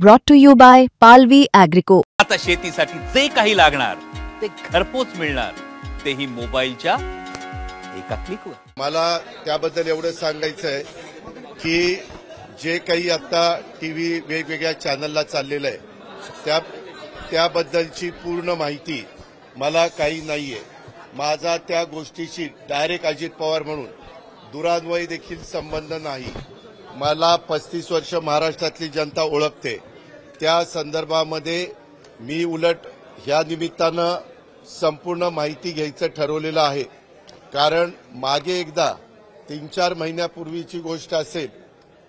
Brought to you by Palvi Agrico. आता शेतीसाठी जे काही लागणार ते घरपोच मिळणार, तेही मोबाईलच्या एका क्लिकवर. मला त्याबद्दल एवढं सांगायचं आहे की जे काही आता टीव्ही वेगवेगळ्या चॅनलला चाललेलं आहे त्याबद्दलची पूर्ण माहिती मला काही नाहीये. माझा त्या गोष्टीशी डायरेक्ट अजित पवार म्हणून दुरान्वयी देखील संबंध नाही. मला 35 वर्ष महाराष्ट्रातली जनता ओळखते. त्या संदर्भामध्ये मी उलट ह्या निमित्तानं संपूर्ण माहिती घ्यायचं ठरवलेलं आहे. कारण मागे एकदा 3-4 महिन्यापूर्वीची गोष्ट असेल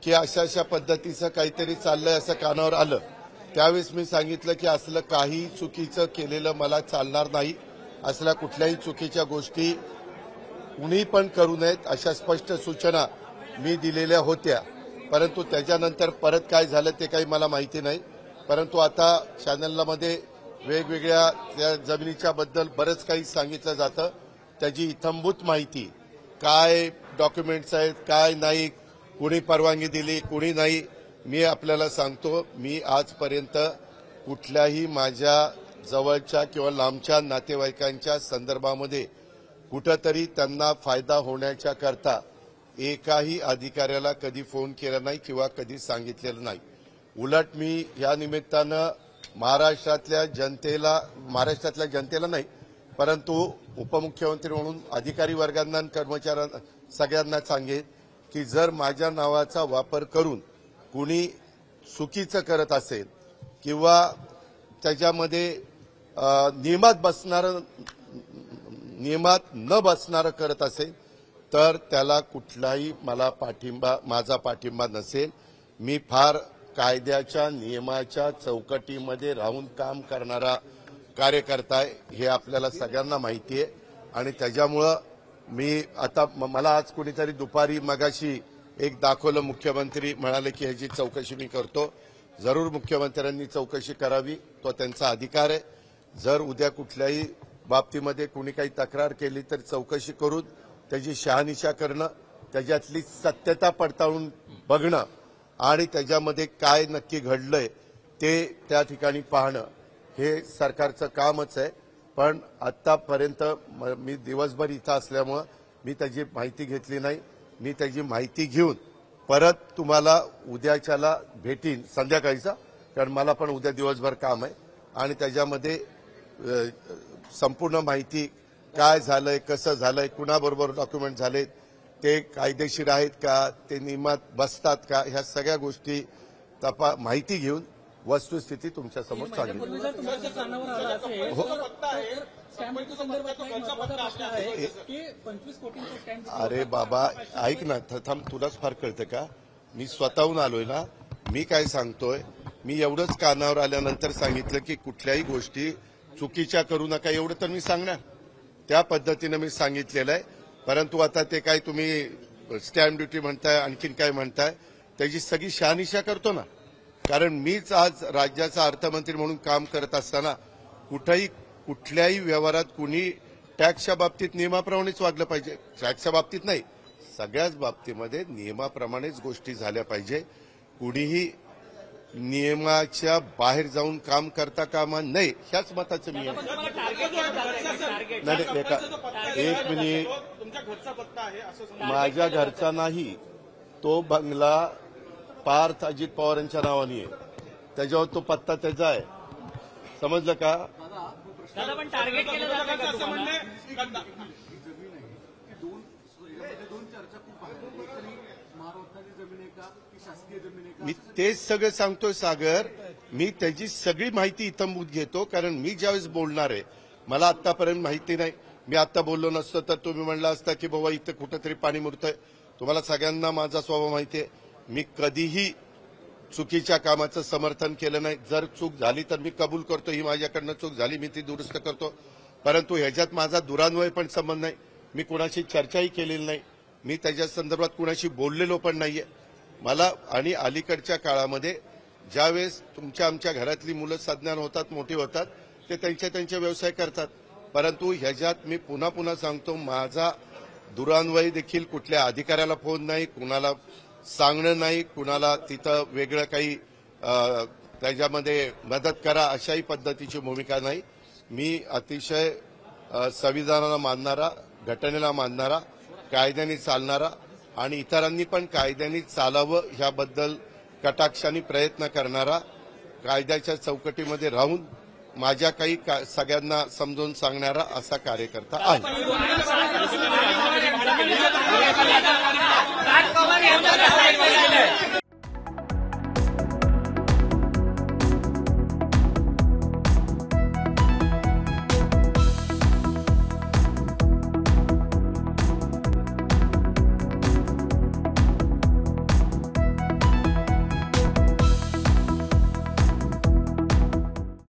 की अशा पद्धतीचं काहीतरी चाललंय असं कानावर आलं. त्यावेळेस मी सांगितलं की असलं काही चुकीचं केलेलं मला चालणार नाही. असल्या कुठल्याही चुकीच्या गोष्टी कुणी पण करू नयेत अशा स्पष्ट सूचना मी दिलेल्या होत्या. परंतु त्याच्यानंतर परत काय झालं ते काही मला माहिती नाही. परंतु आता चॅनलमध्ये वेगवेगळ्या त्या जमिनीच्या बद्दल बरंच काही सांगितलं जातं. त्याची इत्थंभूत माहिती काय डॉक्युमेंट्स आहेत काय नाही, कुणी परवानगी दिली कुणी नाही, मी आपल्याला सांगतो. मी आजपर्यंत कुठल्याही माझ्या जवळच्या किंवा लांबच्या नातेवाईकांच्या संदर्भामध्ये कुठंतरी त्यांना फायदा होण्याच्या करता एकाही अधिकाऱ्याला कधी फोन केला नाही किंवा कधी सांगितलेलं नाही. उलट मी या निमित्तानं महाराष्ट्रातल्या जनतेला नाही परंतु उपमुख्यमंत्री म्हणून अधिकारी वर्गांना आणि कर्मचाऱ्यांना सगळ्यांना सांगेन की जर माझ्या नावाचा वापर करून कुणी चुकीचं करत असेल किंवा त्याच्यामध्ये नियमात न बसणारं करत असेल तर त्याला कुठलाही माझा पाठिंबा नसेल. मी फार कायद्याच्या नियमाच्या चौकटीमध्ये राहून काम करणारा कार्यकर्ता आहे हे आपल्याला सगळ्यांना माहिती आहे. आणि त्याच्यामुळं मी आता मला आज कुणीतरी दुपारी मगाशी एक दाखवलं, मुख्यमंत्री म्हणाले की ह्याची चौकशी मी करतो. जरूर मुख्यमंत्र्यांनी चौकशी करावी, तो त्यांचा अधिकार आहे. जर उद्या कुठल्याही बाबतीमध्ये कुणी काही तक्रार केली तर चौकशी करून त्याची शहानिशा करणं, त्याच्यातली सत्यता पडताळून बघणं आणि त्याच्यामध्ये काय नक्की घडलंय ते त्या ठिकाणी पाहणं हे सरकारचं कामच आहे. पण आतापर्यंत मी दिवसभर इथं असल्यामुळं मी त्याची माहिती घेतली नाही. मी त्याची माहिती घेऊन परत तुम्हाला उद्याच्याला भेटीन संध्याकाळीचा, कारण मला पण उद्या दिवसभर काम आहे. आणि त्याच्यामध्ये संपूर्ण माहिती काय झालंय, कसं झालंय, कुणाबरोबर डॉक्युमेंट झालेत, ते कायदेशीर आहेत का, ते नियमात बसतात का, ह्या सगळ्या गोष्टी माहिती घेऊन वस्तुस्थिती तुमच्या समोर सांगेन. अरे बाबा ऐक ना, थांब, तुलाच फार कळतं का? मी स्वतःहून आलोय ना. मी काय सांगतोय, मी एवढंच कानावर आल्यानंतर सांगितलं की कुठल्याही गोष्टी चुकीच्या करू नका, एवढं तर मी सांगणार. त्या पद्धतीनं मी सांगितलेलं आहे. परंतु आता ते काय तुम्ही स्टॅम्प ड्युटी म्हणताय, आणखीन काय म्हणताय, त्याची सगळी शहानिशा करतो ना. कारण मीच आज राज्याचा अर्थमंत्री म्हणून काम करत असताना कुठल्याही व्यवहारात कुणी टॅक्सच्या बाबतीत नियमाप्रमाणेच वागलं पाहिजे. टॅक्सच्या बाबतीत नाही, सगळ्याच बाबतीमध्ये नियमाप्रमाणेच गोष्टी झाल्या पाहिजे. कुणीही नियमाच्या बाहेर जाऊन काम करता कामा नये, ह्याच मताचं मी आहे. एक मिनिट, माझ्या घरचा नाही, तो बंगला पार्थ अजित पवारांच्या नावाने आहे, त्याच्यावर तो पत्ता त्याचा आहे, समजलं का? मी तेच सगळं सांगतोय सागर. मी त्याची सगळी माहिती इत्थंभूत घेतो, कारण मी ज्यावेळेस बोलणार आहे मला आतापर्यंत माहिती नाही. मी आता बोललो नसतो तर तुम्ही म्हणला असता की बाबा इथं कुठंतरी पाणी मुरतंय. तुम्हाला सगळ्यांना माझा स्वभाव माहिती आहे. मी कधीही चुकीच्या कामाचं समर्थन केलं नाही. जर चूक झाली तर मी कबूल करतो, ही माझ्याकडनं चूक झाली, मी ती दुरुस्त करतो. परंतु ह्याच्यात माझा दुरान्वय पण संबंध नाही. मी कुणाशी चर्चाही केलेली नाही. मी त्याच्या संदर्भात कुणाशी बोललेलो पण नाहीये. मला आणि अलीकडच्या काळामध्ये ज्यावेळेस आमच्या घरातली मुलं सज्ञान होतात, मोठी होतात, ते त्यांचे व्यवसाय करतात. परंतु ह्याच्यात मी पुन्हा सांगतो, माझा दुरान्वयी देखील कुठल्या अधिकाऱ्याला फोन नाही, कुणाला सांगणं नाही, कुणाला तिथं वेगळं काही त्याच्यामध्ये मदत करा अशाही पद्धतीची भूमिका नाही. मी अतिशय संविधानाला मानणारा, घटनेला मानणारा, कायद्याने चालणारा आणि इतरांनी पण कायद्याने चालावं ह्याबद्दल कटाक्षाने प्रयत्न करणारा, कायद्याच्या चौकटीमध्ये राहून माझ्या काही सगळ्यांना समजून सांगणारा असा कार्यकर्ता आहे.